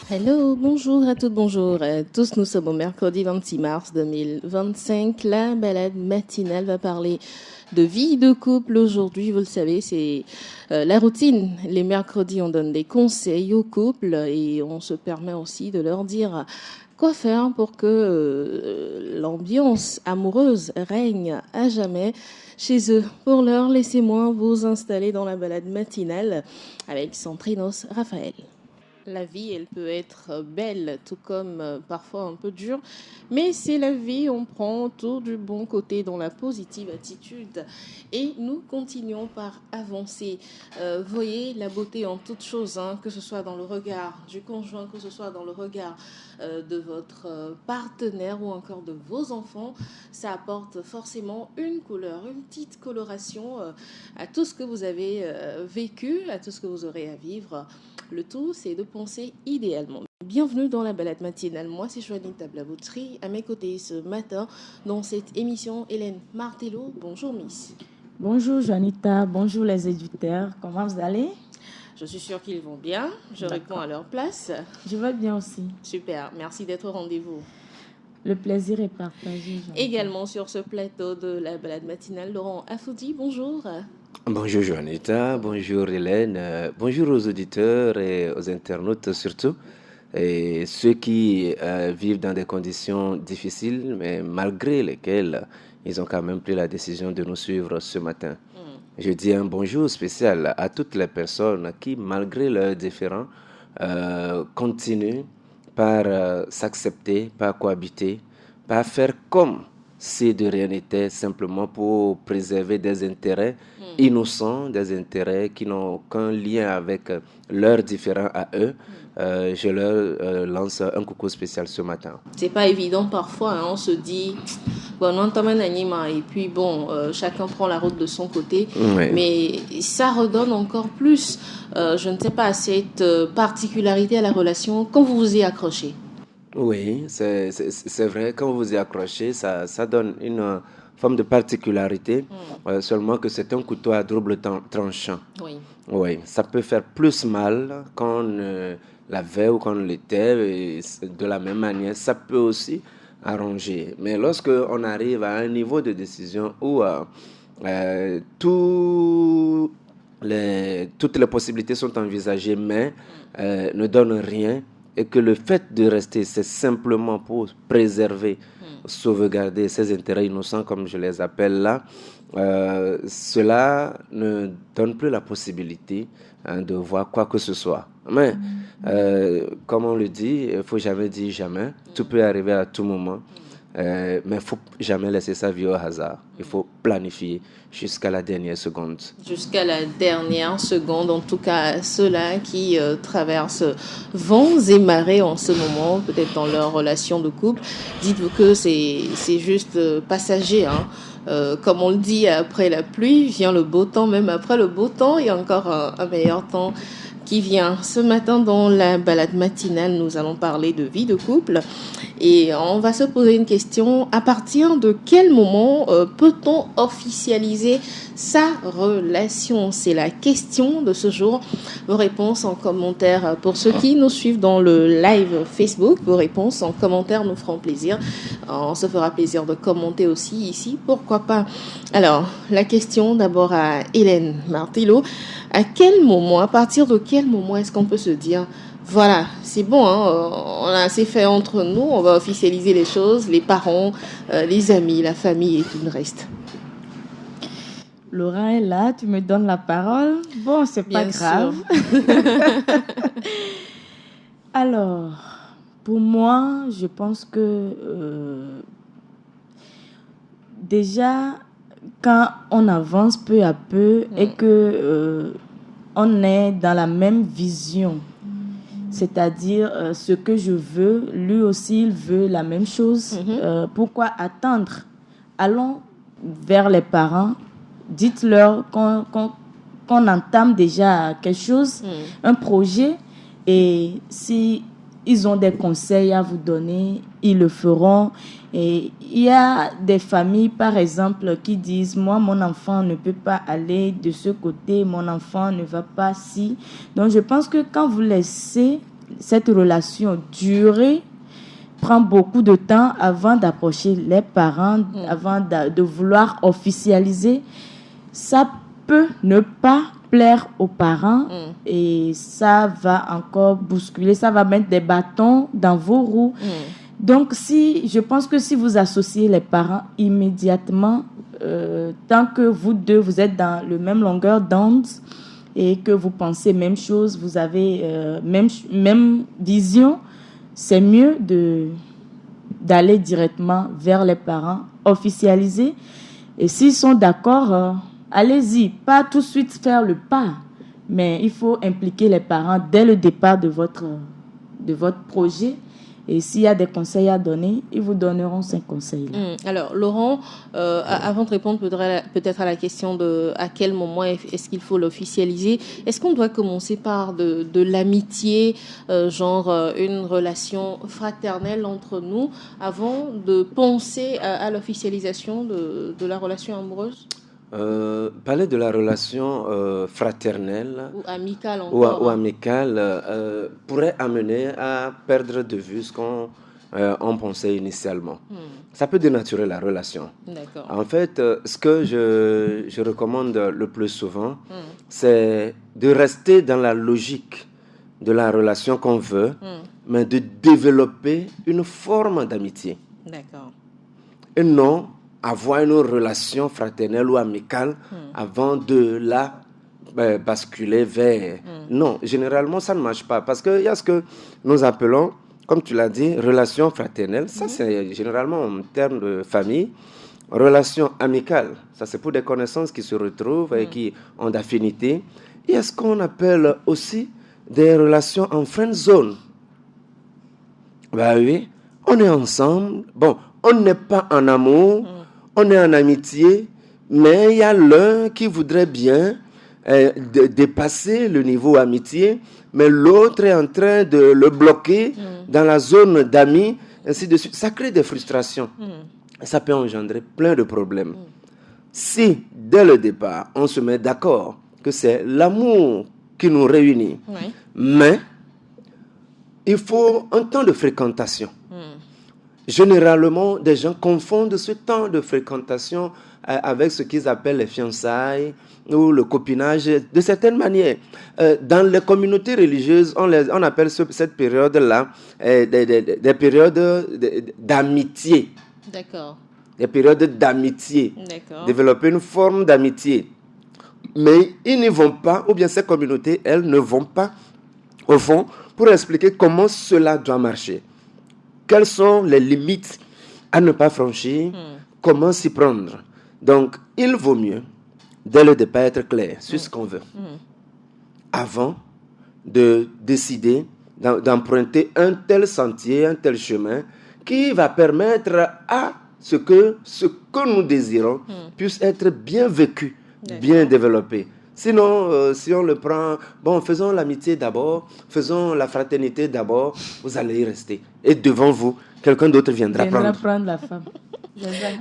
Hello, bonjour à toutes, bonjour à tous. Nous sommes au mercredi 26 mars 2025. La balade matinale va parler de vie de couple. Aujourd'hui, vous le savez, c'est la routine. Les mercredis, on donne des conseils aux couples et on se permet aussi de leur dire quoi faire pour que l'ambiance amoureuse règne à jamais chez eux. Pour l'heure, laissez-moi vous installer dans la balade matinale avec Centrinos Raphaël. La vie, elle peut être belle, tout comme parfois un peu dure, mais c'est la vie, on prend tout du bon côté dans la positive attitude et nous continuons par avancer. Voyez la beauté en toute chose, hein, que ce soit dans le regard du conjoint, que ce soit dans le regard de votre partenaire ou encore de vos enfants, ça apporte forcément une couleur, une petite coloration à tout ce que vous avez vécu, à tout ce que vous aurez à vivre. Le tout, c'est de penser idéalement. Bienvenue dans la balade matinale. Moi, c'est Joanita Blavoutri. À mes côtés ce matin, dans cette émission, Hélène Martello. Bonjour, Miss. Bonjour, Joanita. Bonjour, les éditeurs. Comment vous allez? Je suis sûre qu'ils vont bien. Je réponds à leur place. Je vais bien aussi. Super. Merci d'être au rendez-vous. Le plaisir est partagé. Joanita. Également sur ce plateau de la balade matinale, Laurent Afoudi. Bonjour. Bonjour Joanita, bonjour Hélène, bonjour aux auditeurs et aux internautes surtout, et ceux qui vivent dans des conditions difficiles, mais malgré lesquelles ils ont quand même pris la décision de nous suivre ce matin. Je dis un bonjour spécial à toutes les personnes qui, malgré leurs différends, continuent par s'accepter, par cohabiter, par faire comme si de rien n'était, simplement pour préserver des intérêts innocents, des intérêts qui n'ont qu'un lien avec leurs différends à eux. Je leur lance un coucou spécial ce matin. C'est pas évident parfois, hein, on se dit bon, non, et puis bon, chacun prend la route de son côté, Oui. mais ça redonne encore plus, je ne sais pas, cette particularité à la relation quand vous vous y accrochez. Oui, c'est vrai, quand vous y accrochez, ça donne une forme de particularité, seulement que c'est un couteau à double tranchant. Oui. Oui, ça peut faire plus mal qu'on l'avait ou qu'on l'était, et de la même manière, ça peut aussi arranger. Mais lorsque on arrive à un niveau de décision où toutes les possibilités sont envisagées, mais ne donnent rien, et que le fait de rester, c'est simplement pour préserver, sauvegarder ces intérêts innocents, comme je les appelle là, cela ne donne plus la possibilité de voir quoi que ce soit. Mais, comme on le dit, il ne faut jamais dire jamais. Tout peut arriver à tout moment. Mais il ne faut jamais laisser sa vie au hasard. Il faut planifier jusqu'à la dernière seconde. Jusqu'à la dernière seconde, en tout cas ceux-là qui traversent vents et marées en ce moment, peut-être dans leur relation de couple, dites-vous que c'est juste passager, hein. Comme on le dit, après la pluie vient le beau temps, même après le beau temps, il y a encore un meilleur temps qui vient. Ce matin, dans la balade matinale, nous allons parler de vie de couple et on va se poser une question. À partir de quel moment peut-on officialiser sa relation? C'est la question de ce jour. Vos réponses en commentaire pour ceux qui nous suivent dans le live Facebook. Vos réponses en commentaire nous feront plaisir. On se fera plaisir de commenter aussi ici. Pourquoi pas? Alors, la question d'abord à Hélène Martello. À quel moment, à partir de quel moment est-ce qu'on peut se dire voilà, c'est bon, hein, on a assez fait entre nous, on va officialiser les choses, les parents, les amis, la famille et tout le reste. Laurent est là, tu me donnes la parole. Bon, c'est pas grave. Alors, pour moi, je pense que déjà, quand on avance peu à peu et que on est dans la même vision, c'est-à-dire ce que je veux, lui aussi il veut la même chose. Pourquoi attendre? Allons vers les parents, dites-leur qu'on entame déjà quelque chose, un projet, et si ils ont des conseils à vous donner, ils le feront. Et il y a des familles, par exemple, qui disent « Moi, mon enfant ne peut pas aller de ce côté, mon enfant ne va pas si. » Donc, je pense que quand vous laissez cette relation durer prend beaucoup de temps avant d'approcher les parents, avant de vouloir officialiser. Ça peut ne pas plaire aux parents et ça va encore bousculer, ça va mettre des bâtons dans vos roues. Donc, je pense que si vous associez les parents immédiatement, tant que vous deux, vous êtes dans le même longueur d'onde et que vous pensez même chose, vous avez même vision, c'est mieux d'aller directement vers les parents, officialiser. Et s'ils sont d'accord, allez-y, pas tout de suite faire le pas, mais il faut impliquer les parents dès le départ de votre projet. Et s'il y a des conseils à donner, ils vous donneront ces conseils-là. Alors, Laurent, avant de répondre peut-être à la question de à quel moment est-ce qu'il faut l'officialiser, est-ce qu'on doit commencer par de l'amitié, genre une relation fraternelle entre nous, avant de penser à l'officialisation de la relation amoureuse? Parler de la relation fraternelle ou amicale ou amicale pourrait amener à perdre de vue ce qu'on on pensait initialement. Ça peut dénaturer la relation. D'accord. En fait, ce que je recommande le plus souvent, c'est de rester dans la logique de la relation qu'on veut, mais de développer une forme d'amitié. D'accord. Et non avoir une relation fraternelle ou amicale avant de la basculer vers... Non, généralement, ça ne marche pas. Parce qu'il y a ce que nous appelons, comme tu l'as dit, relation fraternelle. Ça, c'est généralement en termes de famille. Relation amicale, ça, c'est pour des connaissances qui se retrouvent et qui ont d'affinité. Il y a ce qu'on appelle aussi des relations en friend zone. Ben oui, on est ensemble. Bon, on n'est pas en amour. On est en amitié, mais il y a l'un qui voudrait bien dépasser le niveau amitié, mais l'autre est en train de le bloquer dans la zone d'amis, ainsi de suite. Ça crée des frustrations. Ça peut engendrer plein de problèmes. Si, dès le départ, on se met d'accord que c'est l'amour qui nous réunit, mais il faut un temps de fréquentation. Généralement, des gens confondent ce temps de fréquentation avec ce qu'ils appellent les fiançailles ou le copinage de certaines manières. Dans les communautés religieuses, on appelle cette période-là des périodes d'amitié. D'accord. Des périodes d'amitié. D'accord. Développer une forme d'amitié. Mais ils n'y vont pas, ou bien ces communautés, elles ne vont pas au fond pour expliquer comment cela doit marcher. Quelles sont les limites à ne pas franchir? Comment s'y prendre? Donc, il vaut mieux, dès le départ, être clair sur ce qu'on veut. Avant de décider d'emprunter un tel sentier, un tel chemin, qui va permettre à ce que nous désirons puisse être bien vécu, bien développé. Sinon, si on le prend, bon, faisons l'amitié d'abord, faisons la fraternité d'abord, vous allez y rester. Et devant vous, quelqu'un d'autre viendra prendre la femme.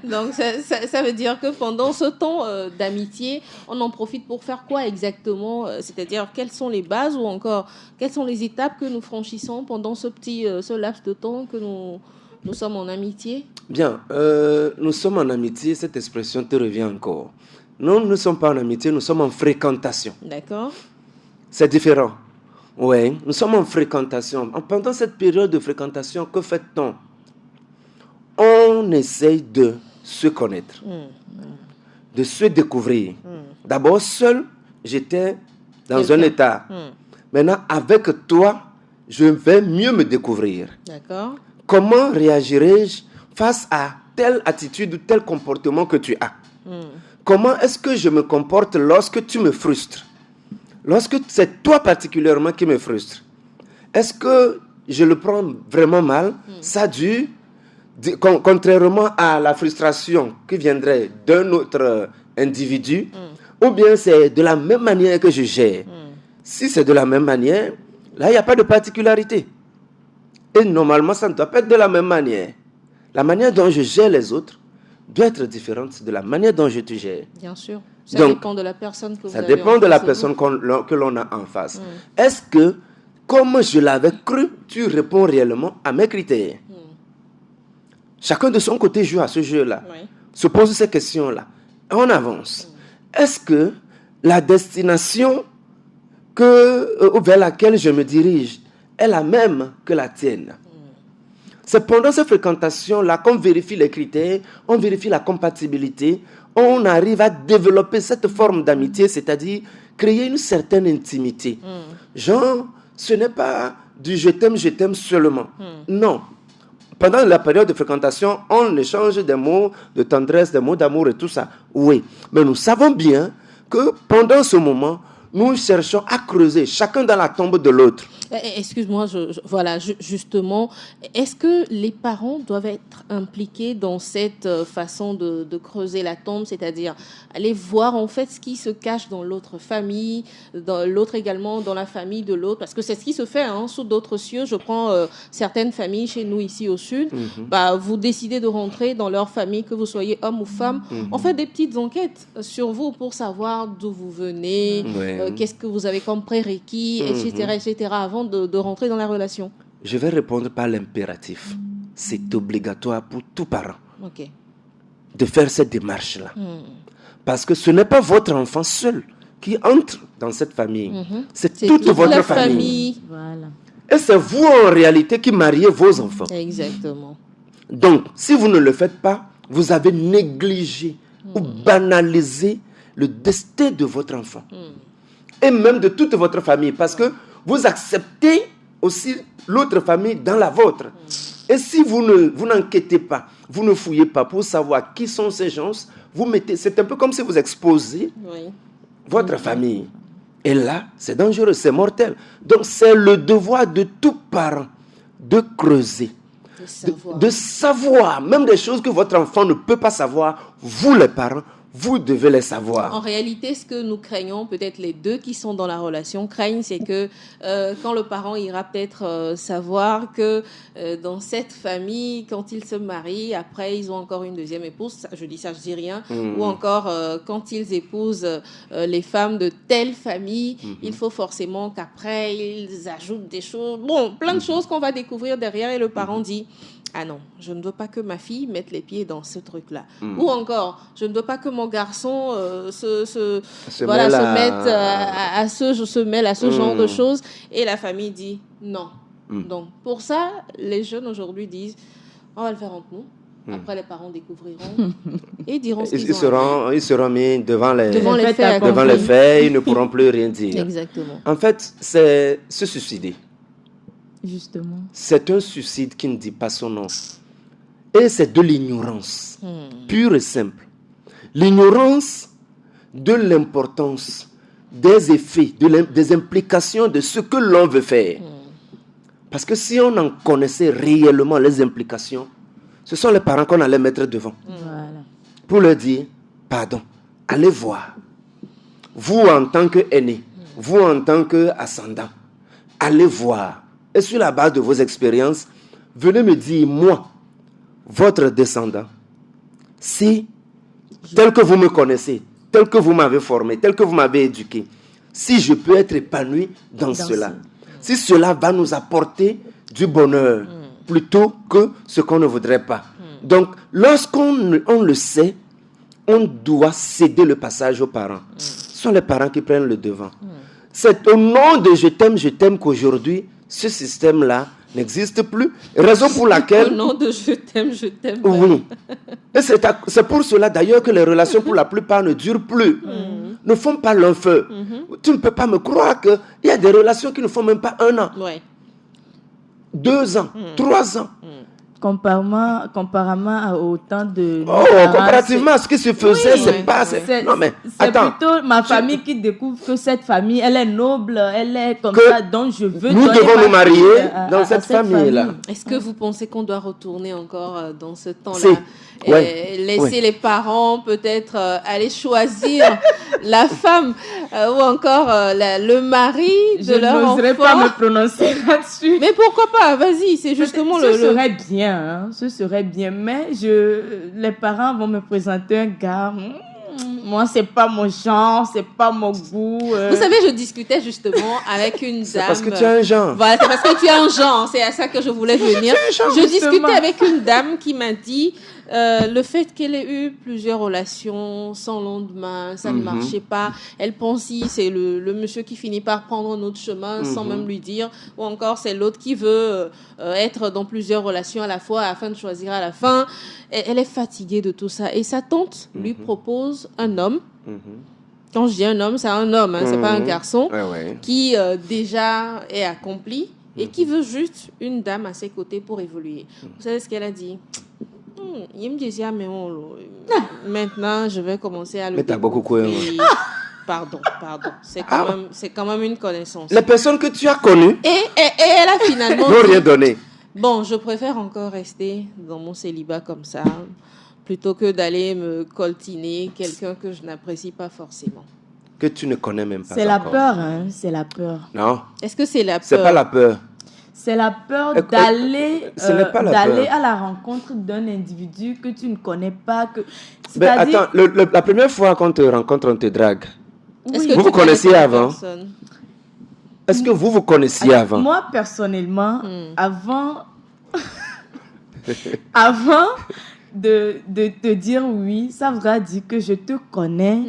Donc, ça veut dire que pendant ce temps d'amitié, on en profite pour faire quoi exactement? C'est-à-dire, quelles sont les bases ou encore, quelles sont les étapes que nous franchissons pendant ce laps de temps que nous sommes en amitié? Bien, nous sommes en amitié, cette expression te revient encore. Nous ne sommes pas en amitié, nous sommes en fréquentation. D'accord. C'est différent. Oui, nous sommes en fréquentation. Pendant cette période de fréquentation, que fait-on? On essaye de se connaître, de se découvrir. D'abord, seul, j'étais dans un état. Maintenant, avec toi, je vais mieux me découvrir. D'accord. Comment réagirai-je face à telle attitude ou tel comportement que tu as? Comment est-ce que je me comporte lorsque tu me frustres? Lorsque c'est toi particulièrement qui me frustre, est-ce que je le prends vraiment mal? Ça dure, contrairement à la frustration qui viendrait d'un autre individu, ou bien c'est de la même manière que je gère? Si c'est de la même manière, là, il n'y a pas de particularité. Et normalement, ça ne doit pas être de la même manière. La manière dont je gère les autres doit être différente de la manière dont je te gère. Bien sûr. Ça Donc, dépend de la personne que vous ça avez dépend en de la face personne que l'on a en face. Est-ce que comme je l'avais cru, tu réponds réellement à mes critères. Chacun de son côté joue à ce jeu-là, se pose ces questions-là. On avance. Est-ce que la destination vers laquelle je me dirige est la même que la tienne? C'est pendant ces fréquentations-là qu'on vérifie les critères, on vérifie la compatibilité, on arrive à développer cette forme d'amitié, c'est-à-dire créer une certaine intimité. Genre, ce n'est pas du je t'aime seulement. Non. Pendant la période de fréquentation, on échange des mots de tendresse, des mots d'amour et tout ça. Oui. Mais nous savons bien que pendant ce moment, nous cherchons à creuser, chacun dans la tombe de l'autre. Excuse-moi, voilà, justement, est-ce que les parents doivent être impliqués dans cette façon de creuser la tombe, c'est-à-dire aller voir en fait ce qui se cache dans l'autre famille, dans l'autre également, dans la famille de l'autre, parce que c'est ce qui se fait sous d'autres cieux. Je prends certaines familles chez nous ici au sud, vous décidez de rentrer dans leur famille, que vous soyez homme ou femme, on fait des petites enquêtes sur vous pour savoir d'où vous venez, qu'est-ce que vous avez comme prérequis, etc., avant de rentrer dans la relation. Je vais répondre par l'impératif. C'est obligatoire pour tout parent de faire cette démarche-là. Parce que ce n'est pas votre enfant seul qui entre dans cette famille. C'est toute votre famille. Voilà. Et c'est vous en réalité qui mariez vos enfants. Exactement. Donc, si vous ne le faites pas, vous avez négligé ou banalisé le destin de votre enfant. Et même de toute votre famille. Parce que vous acceptez aussi l'autre famille dans la vôtre. Et si vous n'enquêtez pas, vous ne fouillez pas pour savoir qui sont ces gens, c'est un peu comme si vous exposez votre famille. Et là, c'est dangereux, c'est mortel. Donc, c'est le devoir de tout parent de creuser, de savoir, même des choses que votre enfant ne peut pas savoir, vous les parents, vous devez les savoir. En réalité, ce que nous craignons, peut-être les deux qui sont dans la relation craignent, c'est que quand le parent ira peut-être savoir que dans cette famille, quand ils se marient, après ils ont encore une deuxième épouse, je dis rien, ou encore quand ils épousent les femmes de telle famille, il faut forcément qu'après ils ajoutent des choses, plein de choses qu'on va découvrir derrière, et le parent dit: ah non, je ne veux pas que ma fille mette les pieds dans ce truc-là. Ou encore, je ne veux pas que mon garçon se mêle à ce genre de choses. Et la famille dit non. Donc, pour ça, les jeunes aujourd'hui disent: on va le faire entre nous. Après, les parents découvriront et diront ce qu'ils ont. Ils seront mis devant les faits. Ils ne pourront plus rien dire. Exactement. En fait, c'est se suicider. Justement. C'est un suicide qui ne dit pas son nom. Et c'est de l'ignorance, pure et simple. L'ignorance de l'importance, des effets, des implications de ce que l'on veut faire. Parce que si on en connaissait réellement les implications, ce sont les parents qu'on allait mettre devant. Voilà. Pour leur dire: pardon, allez voir. Vous en tant qu'aîné, vous en tant qu'ascendant, allez voir. Et sur la base de vos expériences, venez me dire, moi, votre descendant, si, tel que vous me connaissez, tel que vous m'avez formé, tel que vous m'avez éduqué, si je peux être épanoui dans cela, si cela va nous apporter du bonheur, plutôt que ce qu'on ne voudrait pas. Donc, lorsqu'on le sait, on doit céder le passage aux parents. Ce sont les parents qui prennent le devant. C'est au nom de je t'aime qu'aujourd'hui, ce système-là n'existe plus. Raison pour laquelle... Au nom de je t'aime. Oui. Et c'est pour cela d'ailleurs que les relations pour la plupart ne durent plus. Ne font pas long feu. Tu ne peux pas me croire qu'il y a des relations qui ne font même pas 1 an. 2 ans, 3 ans. Comparément au temps de... comparativement à ce qui se faisait, c'est pas... Non, mais attends. Plutôt ma famille qui découvre que cette famille, elle est noble, elle est comme ça, donc je veux... Nous devons nous marier dans cette famille-là. Est-ce que vous pensez qu'on doit retourner encore dans ce temps-là? Laisser les parents peut-être aller choisir la femme ou encore le mari de leur enfant. Je n'oserais pas me prononcer là-dessus. Mais pourquoi pas? Vas-y, c'est justement ce serait bien, ce serait bien. Mais les parents vont me présenter un gars. Moi, c'est pas mon genre, c'est pas mon goût. Vous savez, je discutais justement avec une dame. C'est parce que tu as un genre. Voilà, c'est parce que tu as un genre. C'est à ça que je voulais venir. Je discutais avec une dame qui m'a dit le fait qu'elle ait eu plusieurs relations sans lendemain, ça ne marchait pas. Elle pense si c'est le monsieur qui finit par prendre un autre chemin sans même lui dire, ou encore c'est l'autre qui veut être dans plusieurs relations à la fois afin de choisir à la fin. Elle est fatiguée de tout ça. Et sa tante lui propose un homme. Quand je dis un homme, c'est un homme, hein, c'est pas un garçon, qui déjà est accompli et qui veut juste une dame à ses côtés pour évoluer. Vous savez ce qu'elle a dit? Il me disait, mais maintenant, je vais commencer à le découvrir. Pardon. C'est quand même une connaissance. Les personnes que tu as connues. Et elle a finalement n'ont rien donné. Bon, je préfère encore rester dans mon célibat comme ça, plutôt que d'aller me coltiner quelqu'un que je n'apprécie pas forcément. Que tu ne connais même pas. C'est la peur, hein, c'est la peur. Non. Est-ce que c'est la peur? C'est pas la peur. C'est la peur d'aller peur. à la rencontre d'un individu que tu ne connais pas. Mais attends, la première fois qu'on te rencontre, on te drague. Oui. Vous connaissiez avant? Est-ce que vous connaissiez avant? Moi, personnellement, avant de te dire oui, ça voudra dire que je te connais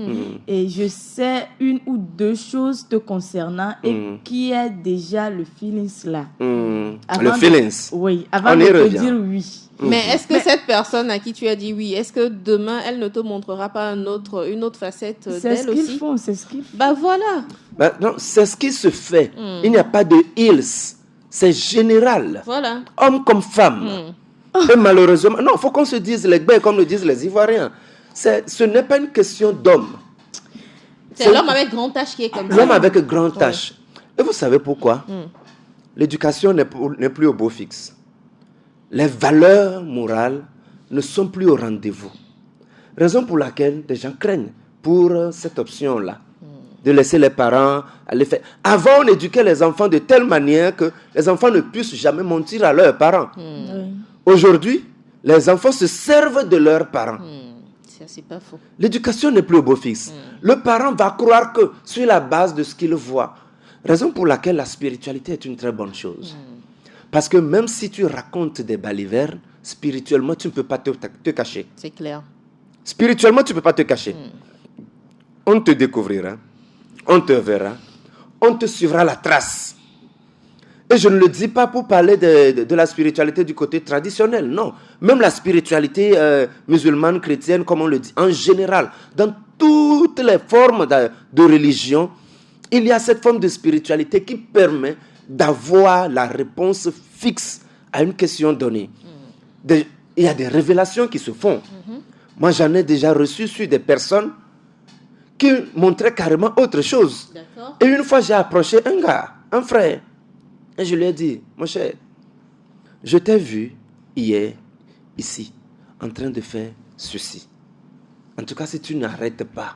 et je sais une ou deux choses te concernant et qui est déjà le feeling là. Le feeling? Oui, avant de te dire oui. Mais est-ce que cette personne à qui tu as dit oui, est-ce que demain, elle ne te montrera pas une autre facette d'elle aussi? C'est ce qu'ils font. Bah voilà. Bah, non, c'est ce qui se fait. Il n'y a pas de hills. C'est général. Voilà. Homme comme femme. Et malheureusement, non, il faut qu'on se dise les gars comme le disent les Ivoiriens. Ce n'est pas une question d'homme. C'est l'homme avec grand H qui est comme ça. L'homme avec grand H. Et vous savez pourquoi? L'éducation n'est plus au beau fixe. Les valeurs morales ne sont plus au rendez-vous. Raison pour laquelle des gens craignent pour cette option-là. De laisser les parents aller faire. Avant, on éduquait les enfants de telle manière que les enfants ne puissent jamais mentir à leurs parents. Aujourd'hui, les enfants se servent de leurs parents. Ça, c'est pas faux. L'éducation n'est plus au beau fixe. Le parent va croire que sur la base de ce qu'il voit. Raison pour laquelle la spiritualité est une très bonne chose. Parce que même si tu racontes des balivernes, spirituellement, tu ne peux pas te cacher. C'est clair. Spirituellement, tu ne peux pas te cacher. On te découvrira, on te verra, on te suivra la trace. Et je ne le dis pas pour parler de la spiritualité du côté traditionnel, non. Même la spiritualité musulmane, chrétienne, comme on le dit, en général, dans toutes les formes de religion, il y a cette forme de spiritualité qui permet d'avoir la réponse fixe à une question donnée. Il y a des révélations qui se font. Moi, j'en ai déjà reçu sur des personnes qui montraient carrément autre chose. Et une fois, j'ai approché un gars, un frère, et je lui ai dit, mon cher, je t'ai vu hier, ici, en train de faire ceci. En tout cas, si tu n'arrêtes pas,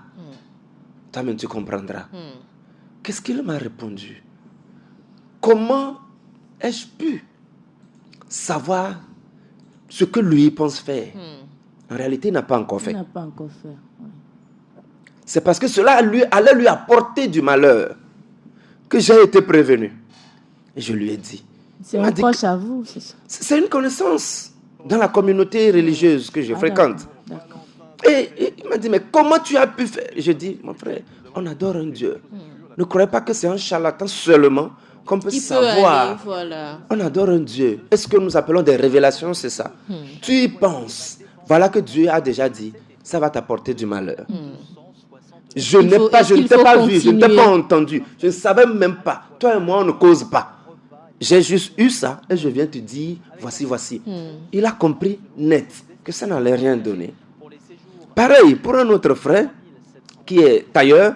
toi-même tu comprendras. Qu'est-ce qu'il m'a répondu? Comment ai-je pu savoir ce que lui pense faire? En réalité, il n'a pas encore fait. Il n'a pas encore fait. Oui. C'est parce que cela allait lui apporter du malheur que j'ai été prévenu. Et je lui ai dit. C'est un proche à vous, c'est ça? C'est une connaissance dans la communauté religieuse que je fréquente. D'accord. Et il m'a dit, mais comment tu as pu faire? Je dis, mon frère, on adore un Dieu. Ne croyez pas que c'est un charlatan seulement qu'on peut savoir. Voilà. On adore un Dieu. Est-ce que nous appelons des révélations, c'est ça? Tu y penses. Voilà que Dieu a déjà dit, ça va t'apporter du malheur. Je ne t'ai pas vu, je ne t'ai pas entendu. Je ne savais même pas. Toi et moi, on ne cause pas. J'ai juste eu ça et je viens te dire, voici. Il a compris net que ça n'allait rien donner. Pareil pour un autre frère qui est tailleur,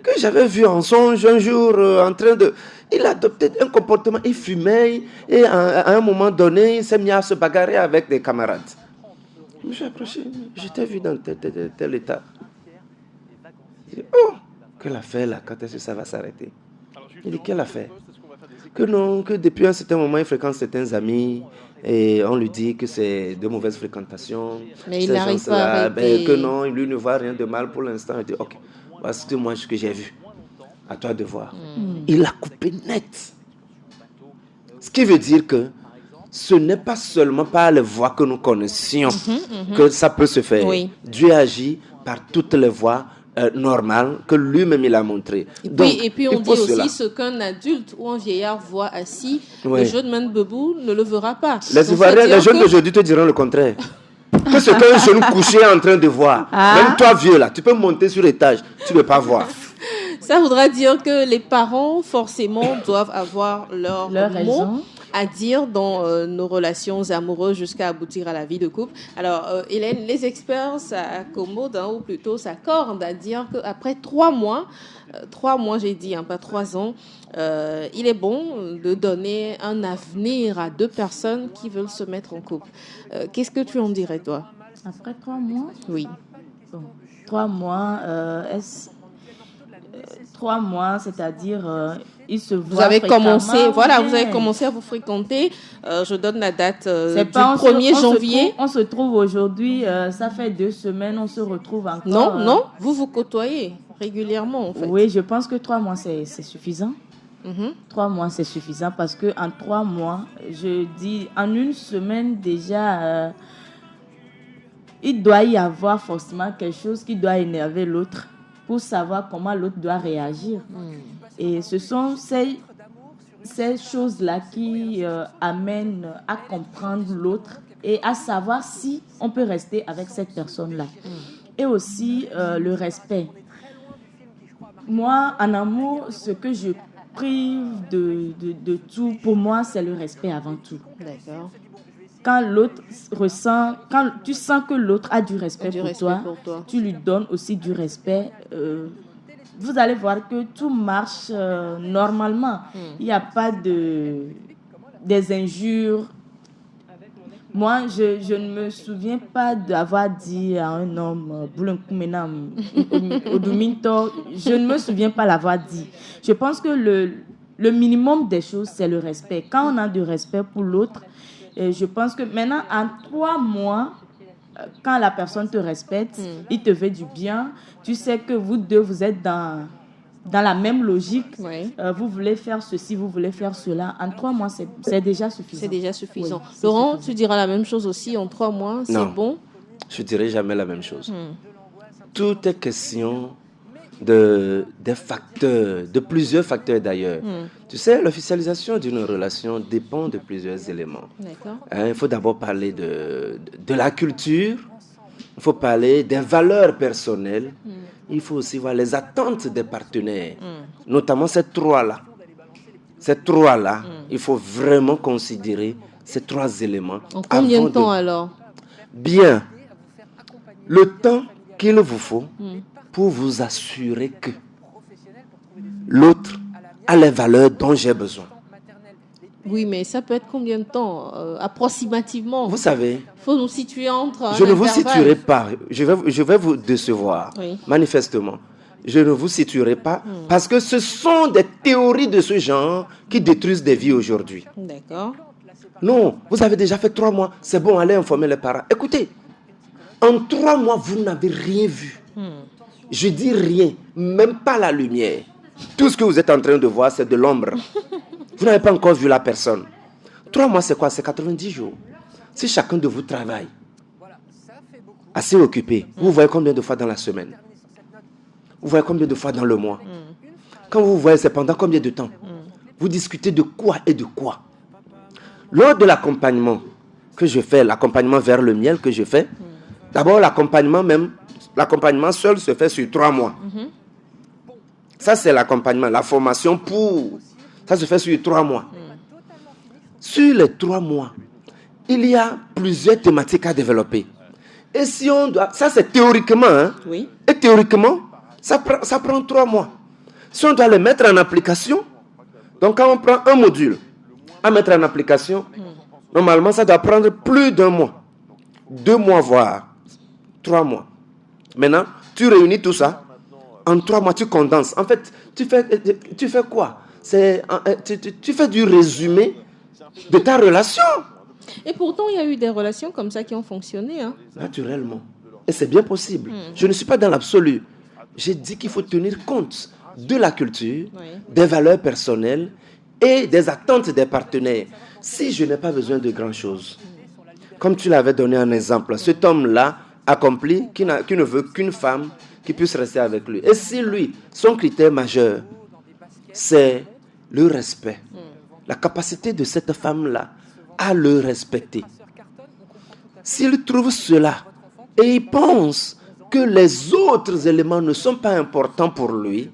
que j'avais vu en songe un jour en train de... Il a adopté un comportement, il fumait et à un moment donné, il s'est mis à se bagarrer avec des camarades. Je me suis approché, je t'ai vu dans tel état. Je dis, oh, quelle affaire là, quand est-ce que ça va s'arrêter? Il dit, quelle affaire? que non, que depuis un certain moment, il fréquente certains amis et on lui dit que c'est de mauvaises fréquentations. Mais il Ces n'arrive pas à gens-là, arrêter. que non, lui ne voit rien de mal pour l'instant. Il dit, ok, voici moi ce que j'ai vu. À toi de voir. Il a coupé net. Ce qui veut dire que ce n'est pas seulement par les voies que nous connaissions que ça peut se faire. Oui. Dieu agit par toutes les voies normales que lui-même il a montrées. Et puis on il dit faut cela. aussi ce qu'un adulte ou un vieillard voit assis, Oui. le jeune man debout ne le verra pas. Les Donc, Ivoiriens, c'est-à-dire les jeunes que- d'aujourd'hui te diront le contraire. Que ce qu'un jeune couché est en train de voir. Même toi vieux là, tu peux monter sur l'étage, tu ne peux pas voir. Ça voudra dire que les parents, forcément, doivent avoir leur mot raison. à dire dans nos relations amoureuses jusqu'à aboutir à la vie de couple. Alors, Hélène, les experts s'accommodent, ou plutôt s'accordent à dire qu'après 3 mois, 3 mois j'ai dit, pas 3 ans, il est bon de donner un avenir à 2 personnes qui veulent se mettre en couple. Qu'est-ce que tu en dirais, toi? Après 3 mois, Oui. bon, 3 mois, 3 mois, c'est-à-dire, ils se voient Vous avez commencé, fréquemment, voilà, bien. vous avez commencé à vous fréquenter. Je donne la date C'est du pas, 1er janvier. On se trouve aujourd'hui, ça fait 2 semaines, on se retrouve encore. Non, vous côtoyez régulièrement, en fait. Oui, je pense que 3 mois, c'est suffisant. Mhm. 3 mois, c'est suffisant parce que en 3 mois, je dis, en une semaine déjà, il doit y avoir forcément quelque chose qui doit énerver l'autre pour savoir comment l'autre doit réagir. Et ce sont ces choses-là qui amènent à comprendre l'autre et à savoir si on peut rester avec cette personne-là. Et aussi le respect. Moi, en amour, ce que je prive de tout, pour moi, c'est le respect avant tout. D'accord. Quand l'autre ressent, quand tu sens que l'autre a du respect, Du pour, respect toi, pour toi. tu lui donnes aussi du respect. Vous allez voir que tout marche normalement. Il n'y a pas des injures. Moi, je ne me souviens pas d'avoir dit à un homme, Boulonkumenam, Oduminto, je ne me souviens pas l'avoir dit. Je pense que le minimum des choses, c'est le respect. Quand on a du respect pour l'autre, je pense que maintenant, en 3 mois, quand la personne te respecte, il te fait du bien, tu sais que vous deux, vous êtes dans la même logique. Oui. Vous voulez faire ceci, vous voulez faire cela. En 3 mois, c'est déjà suffisant. C'est déjà suffisant. Oui, c'est Laurent, suffisant. tu diras la même chose aussi en 3 mois, c'est Non. bon? Je dirais jamais la même chose. Tout est question de plusieurs facteurs d'ailleurs. Tu sais, l'officialisation d'une relation dépend de plusieurs éléments. D'accord. Il faut d'abord parler de la culture, il faut parler des valeurs personnelles, il faut aussi voir les attentes des partenaires, notamment ces trois-là. Ces trois-là, il faut vraiment considérer ces 3 éléments. En combien de avant temps alors? Bien, le temps qu'il vous faut pour vous assurer que l'autre a les valeurs dont j'ai besoin. Oui, mais ça peut être combien de temps approximativement? Vous savez, Il faut nous situer entre un je ne vous intervalle. situerai pas, je vais vous décevoir, Oui. manifestement. Je ne vous situerai pas parce que ce sont des théories de ce genre qui détruisent des vies aujourd'hui. D'accord. Non, vous avez déjà fait 3 mois, c'est bon, allez informer les parents. Écoutez, en 3 mois, vous n'avez rien vu. Je dis rien, même pas la lumière. Tout ce que vous êtes en train de voir, c'est de l'ombre. Vous n'avez pas encore vu la personne. 3 mois, c'est quoi? C'est 90 jours. Si chacun de vous travaille, assez occupé, vous voyez combien de fois dans la semaine? Vous voyez combien de fois dans le mois? Quand vous voyez, c'est pendant combien de temps? Vous discutez de quoi et de quoi? Lors de l'accompagnement que je fais, l'accompagnement vers le miel que je fais, d'abord l'accompagnement seul se fait sur 3 mois. Ça, c'est l'accompagnement, la formation ça se fait sur 3 mois. Sur les 3 mois, il y a plusieurs thématiques à développer. Et si on doit... Ça, c'est théoriquement. Hein? Oui. Et théoriquement, ça prend 3 mois. Si on doit les mettre en application, donc quand on prend un module à mettre en application, normalement, ça doit prendre plus d'1 mois. 2 mois, voire 3 mois. Maintenant, tu réunis tout ça. En 3 mois, tu condenses. En fait, tu fais quoi? Tu fais du résumé de ta relation. Et pourtant, il y a eu des relations comme ça qui ont fonctionné. Hein. Naturellement. Et c'est bien possible. Je ne suis pas dans l'absolu. J'ai dit qu'il faut tenir compte de la culture, des valeurs personnelles et des attentes des partenaires. Si je n'ai pas besoin de grand-chose, comme tu l'avais donné un exemple, cet homme-là accompli, qui ne veut qu'une femme qui puisse rester avec lui. Et si lui, son critère majeur, c'est le respect, la capacité de cette femme-là à le respecter. S'il trouve cela et il pense que les autres éléments ne sont pas importants pour lui,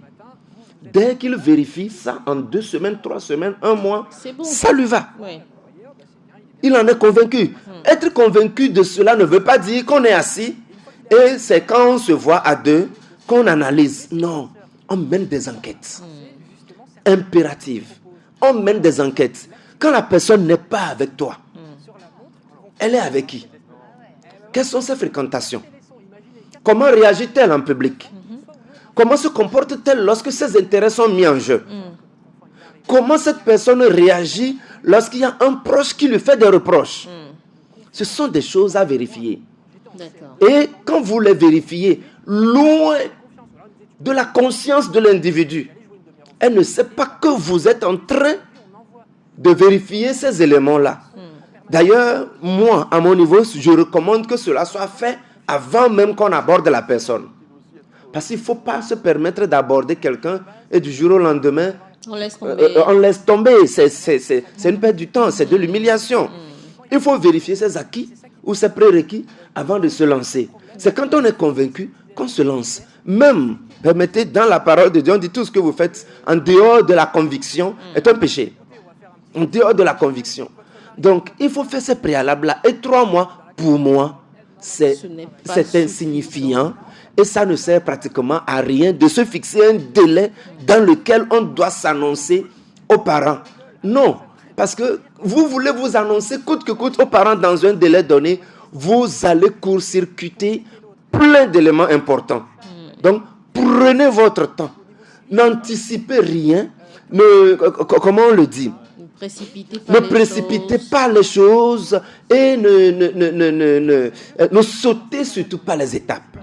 dès qu'il vérifie ça en 2 semaines, 3 semaines, 1 mois, bon. Ça lui va. Oui. Il en est convaincu. Être convaincu de cela ne veut pas dire qu'on est assis et c'est quand on se voit à 2 qu'on analyse. Non, on mène des enquêtes impératives. On mène des enquêtes. Quand la personne n'est pas avec toi, elle est avec qui? Quelles sont ses fréquentations? Comment réagit-elle en public? Comment se comporte-t-elle lorsque ses intérêts sont mis en jeu? Comment cette personne réagit lorsqu'il y a un proche qui lui fait des reproches? Ce sont des choses à vérifier. D'accord. Et quand vous les vérifiez, loin de la conscience de l'individu, elle ne sait pas que vous êtes en train de vérifier ces éléments-là. D'ailleurs, moi, à mon niveau, je recommande que cela soit fait avant même qu'on aborde la personne. Parce qu'il ne faut pas se permettre d'aborder quelqu'un et du jour au lendemain, on laisse tomber. C'est une perte du temps, c'est de l'humiliation. Il faut vérifier ses acquis ou ses prérequis avant de se lancer. C'est quand on est convaincu qu'on se lance. Même, permettez, dans la parole de Dieu, on dit tout ce que vous faites en dehors de la conviction est un péché. En dehors de la conviction. Donc, il faut faire ces préalables-là. Et 3 mois, pour moi, c'est insignifiant. Et ça ne sert pratiquement à rien de se fixer un délai dans lequel on doit s'annoncer aux parents. Non, parce que vous voulez vous annoncer coûte que coûte aux parents dans un délai donné, vous allez court-circuiter plein d'éléments importants. Donc, prenez votre temps. N'anticipez rien. Comment on le dit? Ne précipitez pas les choses et ne sautez surtout pas les étapes.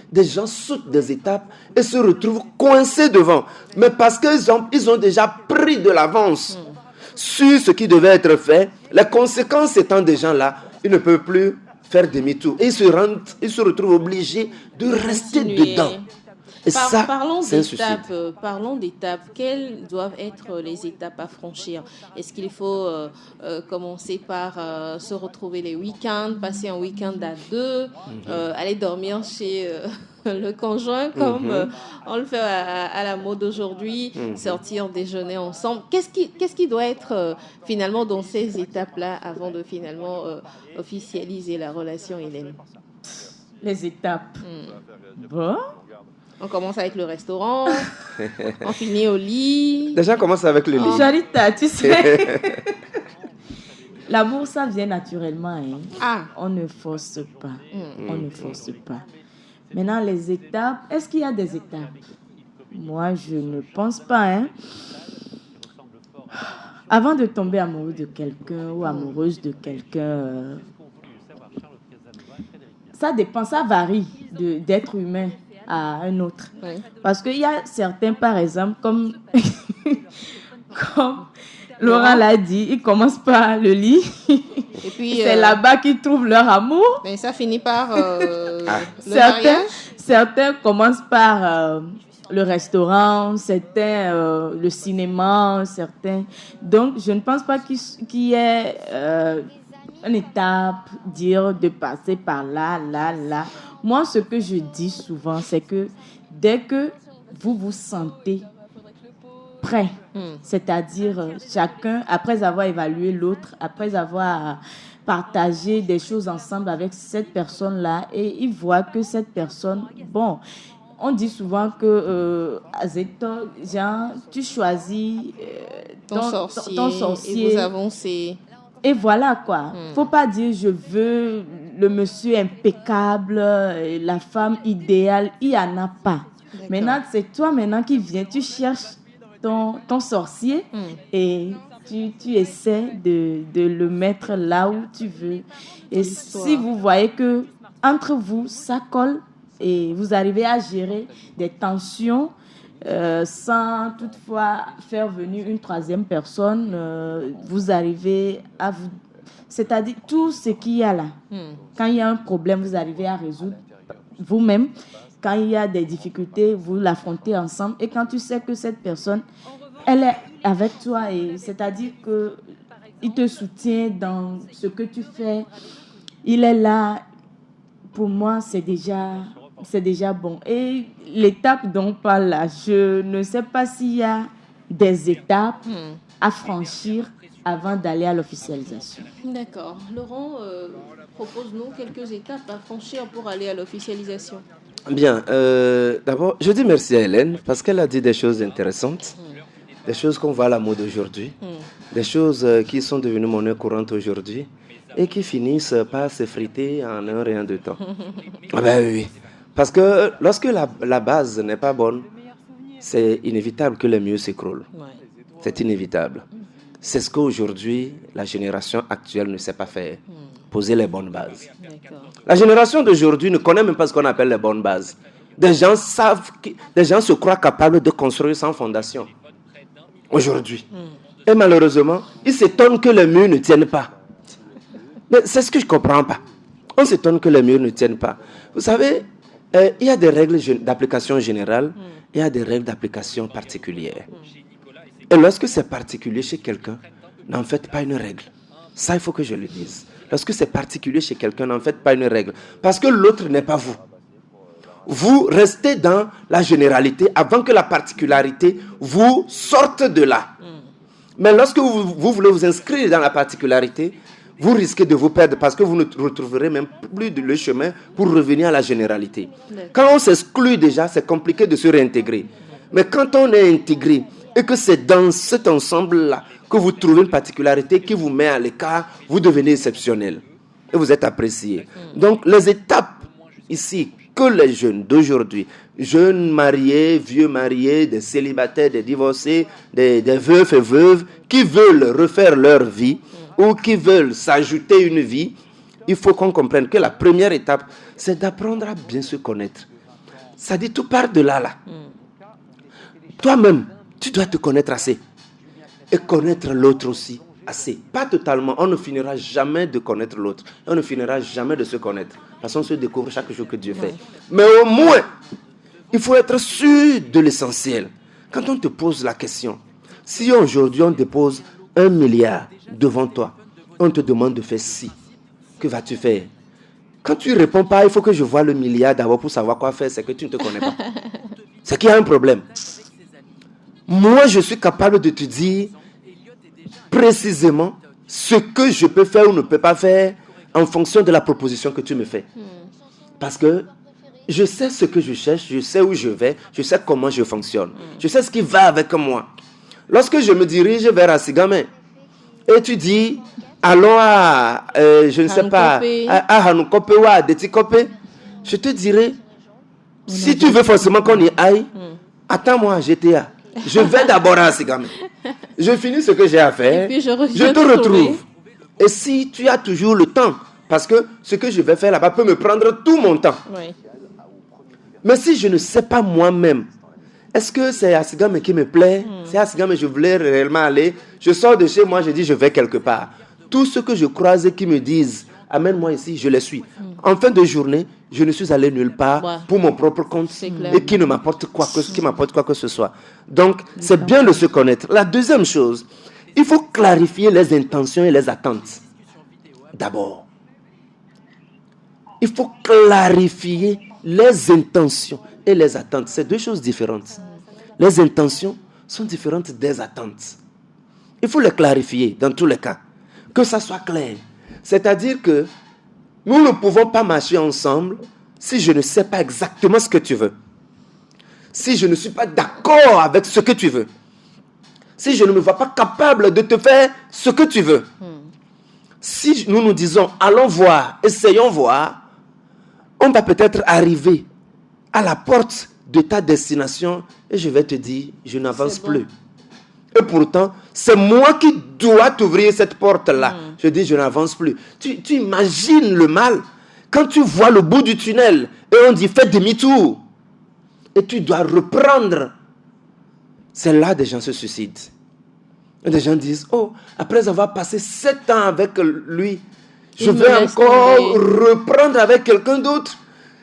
Des gens sautent des étapes et se retrouvent coincés devant. Mais parce qu'ils ont déjà pris de l'avance sur ce qui devait être fait, les conséquences étant des gens là, ils ne peuvent plus faire demi-tour. Et ils se retrouvent obligés de rester dedans. Et parlons d'étapes. Quelles doivent être les étapes à franchir? Est-ce qu'il faut commencer par se retrouver les week-ends, passer un week-end à 2, aller dormir chez le conjoint comme on le fait à la mode aujourd'hui, sortir déjeuner ensemble? Qu'est-ce qui doit être finalement dans ces étapes-là avant de finalement officialiser la relation, Hélène? Les étapes. Bon. On commence avec le restaurant, on finit au lit. Déjà, on commence avec le lit. Charita, tu sais, l'amour, ça vient naturellement. Hein. Ah. On ne force pas. On ne force pas. Maintenant, les étapes, est-ce qu'il y a des étapes? Moi, je ne pense pas. Hein. Avant de tomber amoureux de quelqu'un ou amoureuse de quelqu'un, ça dépend, ça varie d'être humain à un autre. Oui. Parce qu'il y a certains, par exemple, comme Laurent l'a dit, ils commencent par le lit. Et puis, c'est là-bas qu'ils trouvent leur amour. Mais ça finit par le mariage. Certains commencent par le restaurant, certains le cinéma, certains. Donc, je ne pense pas qu'il y ait une étape, dire de passer par là. Moi, ce que je dis souvent, c'est que dès que vous vous sentez prêt, c'est-à-dire chacun, après avoir évalué l'autre, après avoir partagé des choses ensemble avec cette personne-là, et il voit que cette personne, bon, on dit souvent que genre, tu choisis ton sorcier et vous avancez. Et voilà quoi. Faut pas dire je veux le monsieur impeccable, la femme idéale. Il n'y en a pas. D'accord. Maintenant, c'est toi maintenant qui viens. Tu cherches ton sorcier et tu essaies de le mettre là où tu veux. Et si vous voyez que entre vous, ça colle et vous arrivez à gérer des tensions sans toutefois faire venir une troisième personne, vous arrivez à vous... C'est-à-dire tout ce qu'il y a là. Quand il y a un problème, vous arrivez à résoudre vous-même. Quand il y a des difficultés, vous l'affrontez ensemble. Et quand tu sais que cette personne, elle est avec toi, et c'est-à-dire qu'il te soutient dans ce que tu fais, il est là, pour moi, c'est déjà bon. Et l'étape dont on parle là, je ne sais pas s'il y a des étapes à franchir avant d'aller à l'officialisation. D'accord. Laurent, propose-nous quelques étapes à franchir pour aller à l'officialisation. Bien, d'abord, je dis merci à Hélène parce qu'elle a dit des choses intéressantes, des choses qu'on voit à la mode aujourd'hui, des choses qui sont devenues monnaie courante aujourd'hui et qui finissent par s'effriter en un rien de temps. Ah ben oui, parce que lorsque la base n'est pas bonne, c'est inévitable que le mieux s'écroule. C'est inévitable. C'est ce qu'aujourd'hui, la génération actuelle ne sait pas faire. Poser les bonnes bases. La génération d'aujourd'hui ne connaît même pas ce qu'on appelle les bonnes bases. Des gens se croient capables de construire sans fondation. Aujourd'hui. Et malheureusement, ils s'étonnent que les murs ne tiennent pas. Mais c'est ce que je ne comprends pas. On s'étonne que les murs ne tiennent pas. Vous savez, il y a des règles d'application générale, il y a des règles d'application particulières. Et lorsque c'est particulier chez quelqu'un, n'en faites pas une règle. Ça, il faut que je le dise. Lorsque c'est particulier chez quelqu'un, n'en faites pas une règle. Parce que l'autre n'est pas vous. Vous restez dans la généralité avant que la particularité vous sorte de là. Mais lorsque vous voulez vous inscrire dans la particularité, vous risquez de vous perdre parce que vous ne retrouverez même plus le chemin pour revenir à la généralité. Quand on s'exclut déjà, c'est compliqué de se réintégrer. Mais quand on est intégré, et que c'est dans cet ensemble-là que vous trouvez une particularité qui vous met à l'écart, vous devenez exceptionnel. Et vous êtes apprécié. Donc, les étapes ici que les jeunes d'aujourd'hui, jeunes mariés, vieux mariés, des célibataires, des divorcés, des veufs et veuves, qui veulent refaire leur vie ou qui veulent s'ajouter une vie, il faut qu'on comprenne que la première étape, c'est d'apprendre à bien se connaître. Ça dit, tout part de là. Toi-même, tu dois te connaître assez. Et connaître l'autre aussi assez. Pas totalement. On ne finira jamais de connaître l'autre. On ne finira jamais de se connaître. Parce qu'on se découvre chaque jour que Dieu fait. Mais au moins, il faut être sûr de l'essentiel. Quand on te pose la question, si aujourd'hui on dépose 1 milliard devant toi, on te demande de faire ci, que vas-tu faire? Quand tu ne réponds pas, il faut que je voie le milliard d'abord pour savoir quoi faire, c'est que tu ne te connais pas. C'est qu'il y a un problème. Moi, je suis capable de te dire précisément ce que je peux faire ou ne peux pas faire en fonction de la proposition que tu me fais. Parce que je sais ce que je cherche, je sais où je vais, je sais comment je fonctionne. Je sais ce qui va avec moi. Lorsque je me dirige vers Asigame et tu dis, allons à, je ne sais pas, à Hanoukope ou à Detikope, je te dirai, si tu veux forcément qu'on y aille, attends-moi à GTA. Je vais d'abord à Asigame. Je finis ce que j'ai à faire. Et puis je te retrouve. Et si tu as toujours le temps, parce que ce que je vais faire là-bas peut me prendre tout mon temps. Oui. Mais si je ne sais pas moi-même, est-ce que c'est Asigame qui me plaît? C'est Asigame, je voulais réellement aller. Je sors de chez moi, je dis je vais quelque part. Tout ce que je croise et qui me disent, amène-moi ici, je les suis. En fin de journée, je ne suis allé nulle part pour mon propre compte et qui ne m'apporte quoi que ce soit. Donc, c'est bien de se connaître. La deuxième chose, il faut clarifier les intentions et les attentes. D'abord, il faut clarifier les intentions et les attentes. C'est deux choses différentes. Les intentions sont différentes des attentes. Il faut les clarifier dans tous les cas. Que ça soit clair. C'est-à-dire que nous ne pouvons pas marcher ensemble si je ne sais pas exactement ce que tu veux. Si je ne suis pas d'accord avec ce que tu veux. Si je ne me vois pas capable de te faire ce que tu veux. Si nous nous disons, allons voir, essayons voir, on va peut-être arriver à la porte de ta destination et je vais te dire, je n'avance plus. Et pourtant, c'est moi qui dois t'ouvrir cette porte-là. Je dis, je n'avance plus. Tu imagines le mal quand tu vois le bout du tunnel et on dit, fais demi-tour. Et tu dois reprendre. C'est là que des gens se suicident. Et des gens disent, oh, après avoir passé 7 ans avec lui, je vais encore reprendre avec quelqu'un d'autre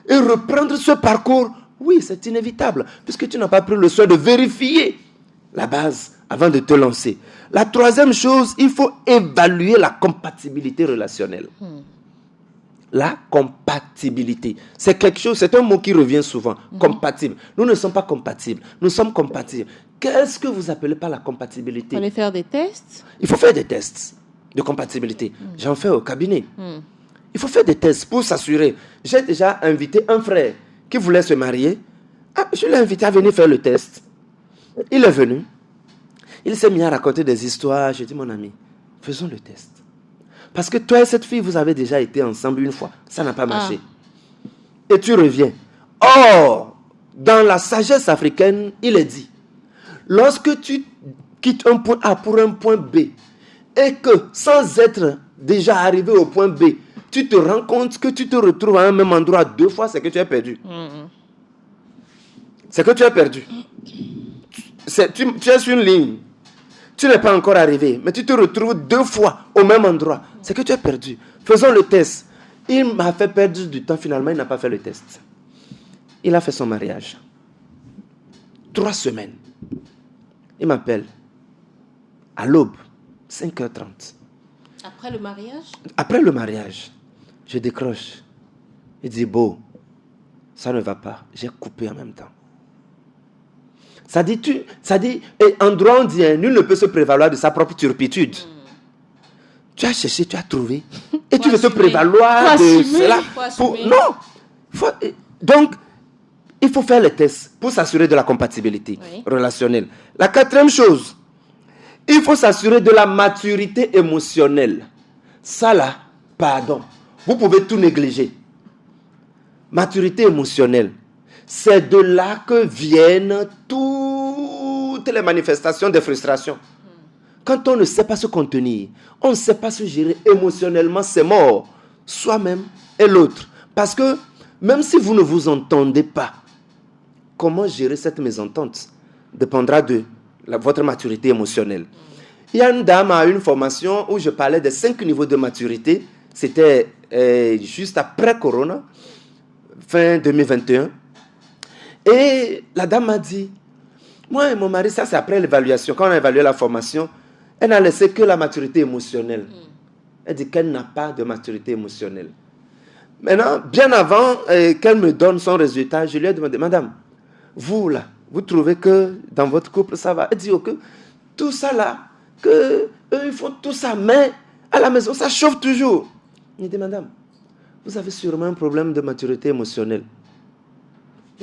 et reprendre ce parcours. Oui, c'est inévitable, puisque tu n'as pas pris le soin de vérifier la base avant de te lancer. La troisième chose, il faut évaluer la compatibilité relationnelle. La compatibilité. C'est quelque chose, c'est un mot qui revient souvent. Compatible. Nous ne sommes pas compatibles. Nous sommes compatibles. Qu'est-ce que vous appelez par la compatibilité? Il faut faire des tests. Il faut faire des tests de compatibilité. J'en fais au cabinet. Il faut faire des tests pour s'assurer. J'ai déjà invité un frère qui voulait se marier. Ah, je l'ai invité à venir faire le test. Il est venu. Il s'est mis à raconter des histoires. J'ai dit, mon ami, faisons le test. Parce que toi et cette fille, vous avez déjà été ensemble une fois. Ça n'a pas marché. Et tu reviens. Or, dans la sagesse africaine, il est dit, lorsque tu quittes un point A pour un point B, et que sans être déjà arrivé au point B, tu te rends compte que tu te retrouves à un même endroit 2 fois, c'est que tu as perdu. C'est que tu as perdu. Tu es sur une ligne. Tu n'es pas encore arrivé, mais tu te retrouves 2 fois au même endroit. C'est que tu as perdu. Faisons le test. Il m'a fait perdre du temps, finalement, il n'a pas fait le test. Il a fait son mariage. 3 semaines. Il m'appelle. À l'aube, 5h30. Après le mariage? Après le mariage, je décroche. Il dit, beau, ça ne va pas. J'ai coupé en même temps. Ça dit, et en droit on dit, nul ne peut se prévaloir de sa propre turpitude. Tu as cherché, tu as trouvé. Et tu veux te prévaloir de cela. Non. Donc, il faut faire les tests pour s'assurer de la compatibilité relationnelle. La 4e chose, il faut s'assurer de la maturité émotionnelle. Ça là, pardon, vous pouvez tout négliger. Maturité émotionnelle. C'est de là que viennent toutes les manifestations de frustration. Quand on ne sait pas se contenir, on ne sait pas se gérer émotionnellement, c'est mort. Soi-même et l'autre. Parce que même si vous ne vous entendez pas, comment gérer cette mésentente dépendra de votre maturité émotionnelle. Il y a une dame à une formation où je parlais des 5 niveaux de maturité. C'était juste après Corona, fin 2021. Et la dame m'a dit, moi et mon mari, ça c'est après l'évaluation. Quand on a évalué la formation, elle n'a laissé que la maturité émotionnelle. Elle dit qu'elle n'a pas de maturité émotionnelle. Maintenant, bien avant qu'elle me donne son résultat, je lui ai demandé, madame, vous là, vous trouvez que dans votre couple ça va? Elle dit, ok, tout ça là, que eux ils font tout ça, mais à la maison ça chauffe toujours. Il dit, madame, vous avez sûrement un problème de maturité émotionnelle.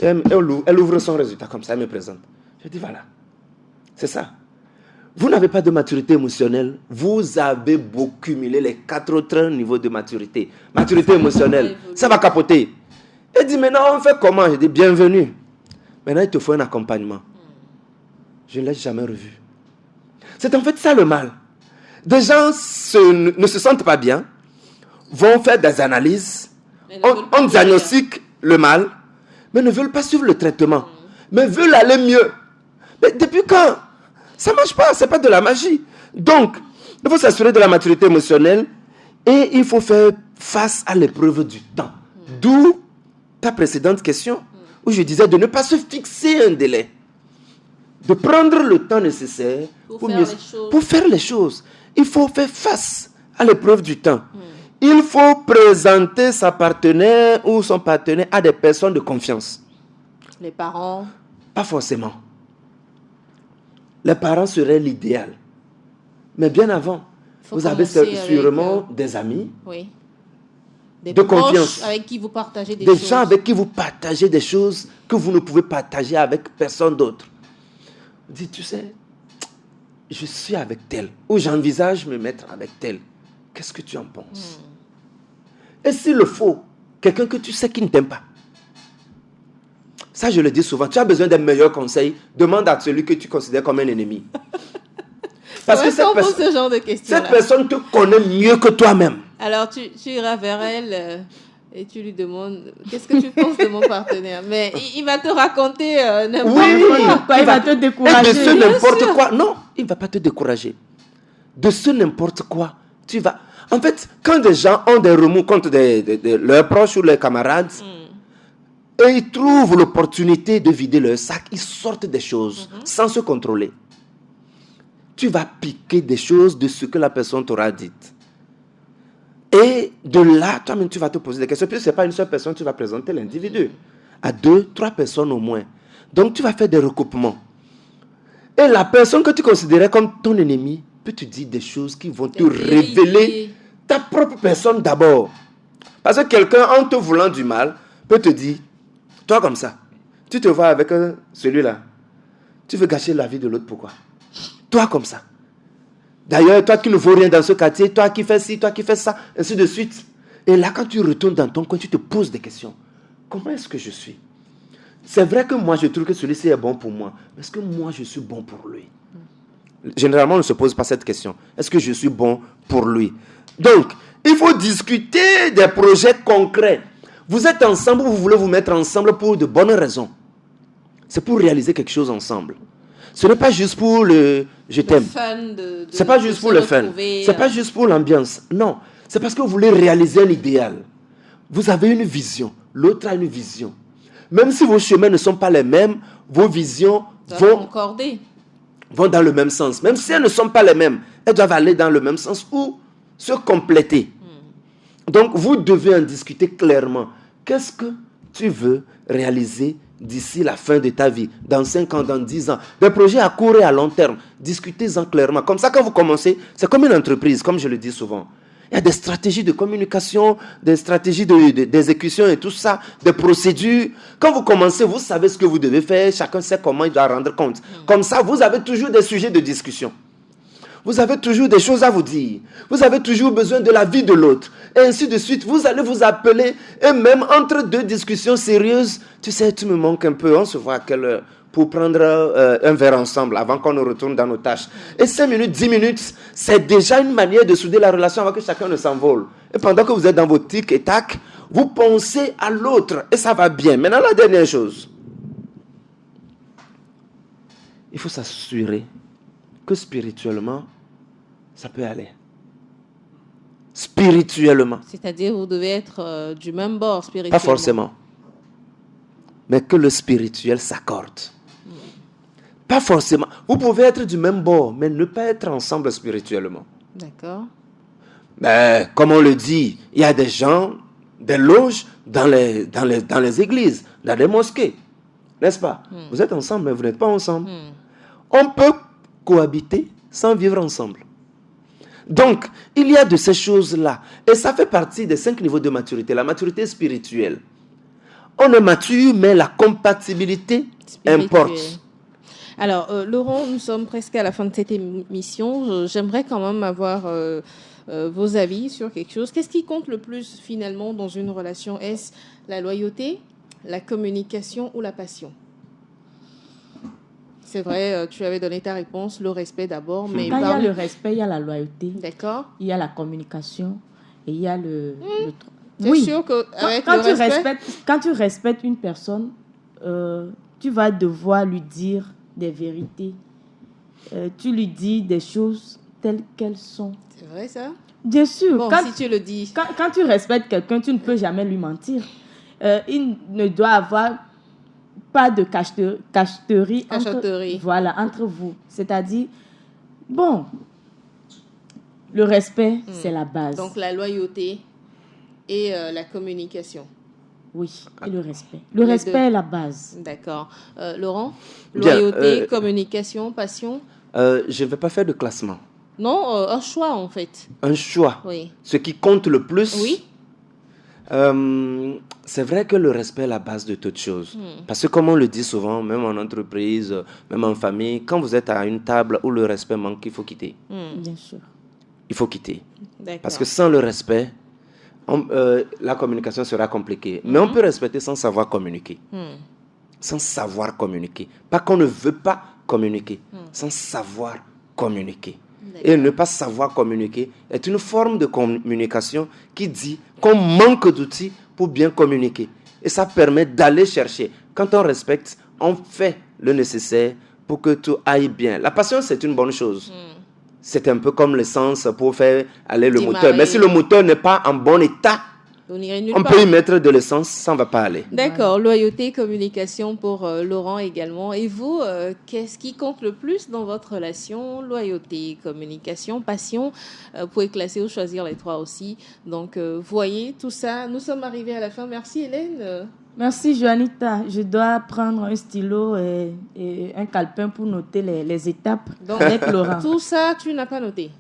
Elle ouvre son résultat comme ça, elle me présente. Je dis, voilà, c'est ça. Vous n'avez pas de maturité émotionnelle, vous avez beau cumuler les 4 autres niveaux de maturité. Maturité émotionnelle, ça va capoter. Elle dit, maintenant on fait comment? Je dis, bienvenue. Maintenant il te faut un accompagnement. Je ne l'ai jamais revu. C'est en fait ça le mal. Des gens ne se sentent pas bien, vont faire des analyses, on diagnostique le mal, mais ne veulent pas suivre le traitement, mais veulent aller mieux. Mais depuis quand? Ça ne marche pas, ce n'est pas de la magie. Donc, il faut s'assurer de la maturité émotionnelle et il faut faire face à l'épreuve du temps. D'où ta précédente question, où je disais de ne pas se fixer un délai. De prendre le temps nécessaire pour faire les choses. Il faut faire face à l'épreuve du temps. Il faut présenter sa partenaire ou son partenaire à des personnes de confiance. Les parents? Pas forcément. Les parents seraient l'idéal. Mais bien avant, vous avez sûrement des amis de confiance, avec qui vous partagez des choses. Des gens avec qui vous partagez des choses que vous ne pouvez partager avec personne d'autre. Dis, tu sais, je suis avec tel, ou j'envisage me mettre avec tel. Qu'est-ce que tu en penses? Et s'il le faut, quelqu'un que tu sais qui ne t'aime pas. Ça, je le dis souvent. Tu as besoin d'un meilleur conseil, demande à celui que tu considères comme un ennemi. Parce que cette pose ce genre de questions. Cette personne te connaît mieux que toi-même. Alors, tu iras vers elle et tu lui demandes qu'est-ce que tu penses de mon partenaire. Mais il va te raconter n'importe quoi. Il va te décourager. De ce n'importe quoi. Non, il ne va pas te décourager. De ce n'importe quoi, tu vas... En fait, quand des gens ont des remous contre leurs proches ou leurs camarades, et ils trouvent l'opportunité de vider leur sac, ils sortent des choses sans se contrôler. Tu vas piquer des choses de ce que la personne t'aura dit. Et de là, toi-même, tu vas te poser des questions. Puis ce n'est pas une seule personne, tu vas présenter l'individu. À 2, 3 personnes au moins. Donc, tu vas faire des recoupements. Et la personne que tu considérais comme ton ennemi peut te dire des choses qui vont te révéler ta propre personne d'abord. Parce que quelqu'un, en te voulant du mal, peut te dire, toi comme ça, tu te vois avec celui-là. Tu veux gâcher la vie de l'autre, pourquoi? Toi comme ça. D'ailleurs, toi qui ne vaux rien dans ce quartier, toi qui fais ci, toi qui fais ça, ainsi de suite. Et là, quand tu retournes dans ton coin, tu te poses des questions. Comment est-ce que je suis? C'est vrai que moi, je trouve que celui-ci est bon pour moi. Mais est-ce que moi, je suis bon pour lui? Généralement, on ne se pose pas cette question. Est-ce que je suis bon pour lui? Donc, il faut discuter des projets concrets. Vous êtes ensemble, vous voulez vous mettre ensemble pour de bonnes raisons. C'est pour réaliser quelque chose ensemble. Ce n'est pas juste pour le je t'aime. C'est pas juste pour le fun. C'est pas juste pour l'ambiance. Non, c'est parce que vous voulez réaliser un idéal. Vous avez une vision, l'autre a une vision. Même si vos chemins ne sont pas les mêmes, vos visions vont dans le même sens. Même si elles ne sont pas les mêmes, elles doivent aller dans le même sens ou se compléter. Donc, vous devez en discuter clairement. Qu'est-ce que tu veux réaliser d'ici la fin de ta vie, dans 5 ans, dans 10 ans? Des projets à court et à long terme. Discutez-en clairement. Comme ça, quand vous commencez, c'est comme une entreprise, comme je le dis souvent. Il y a des stratégies de communication, des stratégies d'exécution et tout ça, des procédures. Quand vous commencez, vous savez ce que vous devez faire. Chacun sait comment il doit rendre compte. Comme ça, vous avez toujours des sujets de discussion. Vous avez toujours des choses à vous dire. Vous avez toujours besoin de la vie de l'autre. Et ainsi de suite. Vous allez vous appeler. Et même entre deux discussions sérieuses, tu sais, tu me manques un peu. On se voit à quelle heure pour prendre un verre ensemble avant qu'on ne retourne dans nos tâches. Et 5 minutes, 10 minutes, c'est déjà une manière de souder la relation avant que chacun ne s'envole. Et pendant que vous êtes dans vos tics et tac, vous pensez à l'autre. Et ça va bien. Maintenant, la dernière chose. Il faut s'assurer que spirituellement, ça peut aller. Spirituellement. C'est-à-dire, vous devez être du même bord spirituellement. Pas forcément. Mais que le spirituel s'accorde. Pas forcément. Vous pouvez être du même bord, mais ne pas être ensemble spirituellement. D'accord. Mais comme on le dit, il y a des gens, des loges dans les églises, dans les mosquées. N'est-ce pas? Vous êtes ensemble, mais vous n'êtes pas ensemble. On peut cohabiter sans vivre ensemble. Donc, il y a de ces choses-là. Et ça fait partie des 5 niveaux de maturité. La maturité spirituelle. On est mature, mais la compatibilité importe. Alors, Laurent, nous sommes presque à la fin de cette émission. J'aimerais quand même avoir vos avis sur quelque chose. Qu'est-ce qui compte le plus finalement dans une relation? Est-ce la loyauté, la communication ou la passion? C'est vrai, tu avais donné ta réponse, le respect d'abord. Mais quand il y a le respect, il y a la loyauté. D'accord. Il y a la communication et il y a le oui. Sûr que quand tu respectes une personne, tu vas devoir lui dire des vérités. Tu lui dis des choses telles qu'elles sont. C'est vrai ça? Bien sûr. Bon, si tu le dis. Quand tu respectes quelqu'un, tu ne peux jamais lui mentir. Il ne doit avoir pas de cacheterie entre vous. C'est-à-dire, bon, le respect, c'est la base. Donc la loyauté et la communication. Oui, et le respect. Le respect est la base. D'accord. Laurent, loyauté, communication, passion? Je ne vais pas faire de classement. Non, un choix en fait. Un choix. Oui. Ce qui compte le plus. Oui. C'est vrai que le respect est la base de toute chose. Parce que comme on le dit souvent, même en entreprise, même en famille, quand vous êtes à une table où le respect manque, il faut quitter. Bien sûr. Il faut quitter. D'accord. Parce que sans le respect, la communication sera compliquée. Mais on peut respecter sans savoir communiquer. Sans savoir communiquer. Pas qu'on ne veut pas communiquer. Sans savoir communiquer. Et ne pas savoir communiquer est une forme de communication qui dit qu'on manque d'outils pour bien communiquer. Et ça permet d'aller chercher. Quand on respecte, on fait le nécessaire pour que tout aille bien. La patience, c'est une bonne chose. C'est un peu comme l'essence pour faire aller le moteur. Mais si le moteur n'est pas en bon état, on peut y mettre de l'essence, ça ne va pas aller. D'accord, loyauté, communication pour Laurent également. Et vous, qu'est-ce qui compte le plus dans votre relation? Loyauté, communication, passion. Vous pouvez classer ou choisir les trois aussi. Donc, voyez tout ça. Nous sommes arrivés à la fin. Merci Hélène. Merci Joanita. Je dois prendre un stylo et un calepin pour noter les étapes avec Laurent. Tout ça, tu n'as pas noté?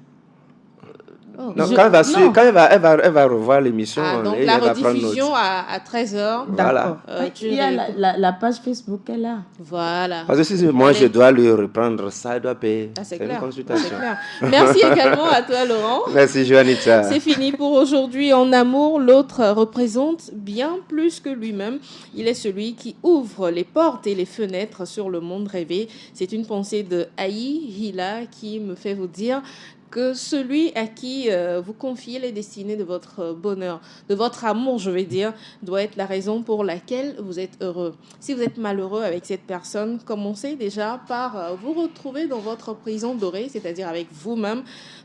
Non, quand elle va revoir l'émission, donc et la elle va prendre rediffusion note. à 13h. Voilà. Il y a la page Facebook est là. Voilà. Parce que si moi je dois lui reprendre ça, elle doit payer. C'est une clair. consultation. C'est clair. Merci également à toi Laurent. Merci Joanita. C'est fini pour aujourd'hui. En amour, l'autre représente bien plus que lui-même. Il est celui qui ouvre les portes et les fenêtres sur le monde rêvé. C'est une pensée de Aïe Hila qui me fait vous dire que celui à qui vous confiez les destinées de votre bonheur, de votre amour, je vais dire, doit être la raison pour laquelle vous êtes heureux. Si vous êtes malheureux avec cette personne, commencez déjà par vous retrouver dans votre prison dorée, c'est-à-dire avec vous-même,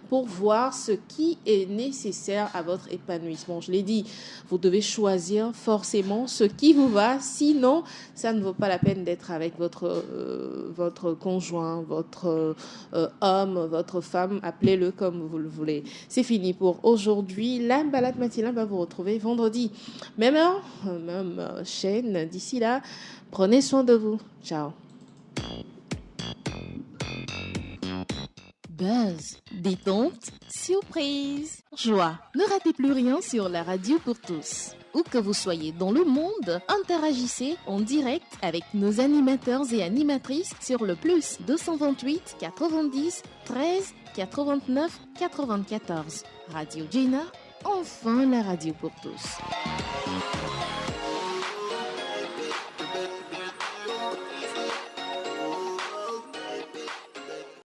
pour voir ce qui est nécessaire à votre épanouissement. Je l'ai dit, vous devez choisir forcément ce qui vous va, sinon ça ne vaut pas la peine d'être avec votre conjoint, votre homme, votre femme, appelez-le comme vous le voulez. C'est fini pour aujourd'hui. La balade matinale va vous retrouver vendredi. Même heure, même chaîne. D'ici là, prenez soin de vous. Ciao. Buzz, détente, surprise, joie. Ne ratez plus rien sur la radio pour tous. Où que vous soyez dans le monde, interagissez en direct avec nos animateurs et animatrices sur le plus 228 90 13 89 94. Radio Gina, enfin la radio pour tous.